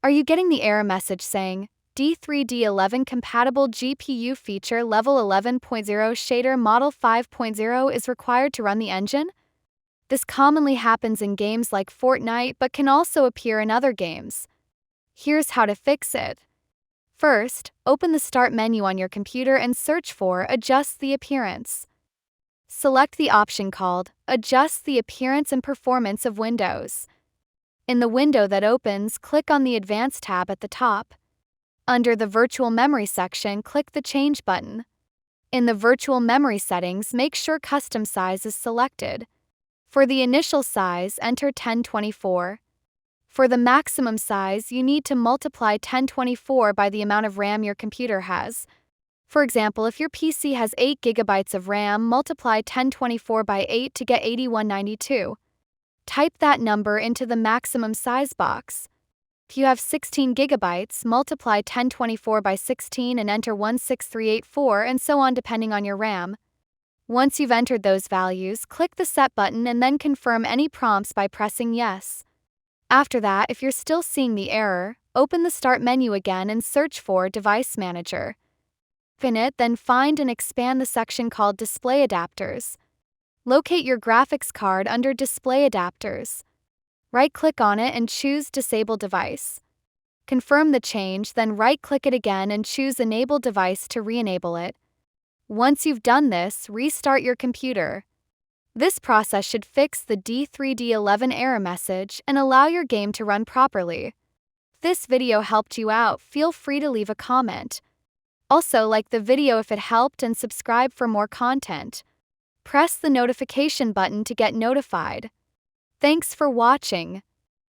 Are you getting the error message saying, D3D11 compatible GPU feature level 11.0 shader model 5.0 is required to run the engine? This commonly happens in games like Fortnite but can also appear in other games. Here's how to fix it. First, open the Start menu on your computer and search for Adjust the Appearance. Select the option called Adjust the Appearance and Performance of Windows. In the window that opens, click on the Advanced tab at the top. Under the Virtual Memory section, click the Change button. In the Virtual Memory settings, make sure Custom Size is selected. For the initial size, enter 1024. For the maximum size, you need to multiply 1024 by the amount of RAM your computer has. For example, if your PC has 8 GB of RAM, multiply 1024 by 8 to get 8192. Type that number into the maximum size box. If you have 16 GB, multiply 1024 by 16 and enter 16384 and so on depending on your RAM. Once you've entered those values, click the Set button and then confirm any prompts by pressing Yes. After that, if you're still seeing the error, open the Start menu again and search for Device Manager. In it, then find and expand the section called Display Adapters. Locate your graphics card under Display Adapters. Right-click on it and choose Disable Device. Confirm the change, then right-click it again and choose Enable Device to re-enable it. Once you've done this, restart your computer. This process should fix the D3D11 error message and allow your game to run properly. If this video helped you out, feel free to leave a comment. Also, like the video if it helped and subscribe for more content. Press the notification button to get notified. Thanks for watching.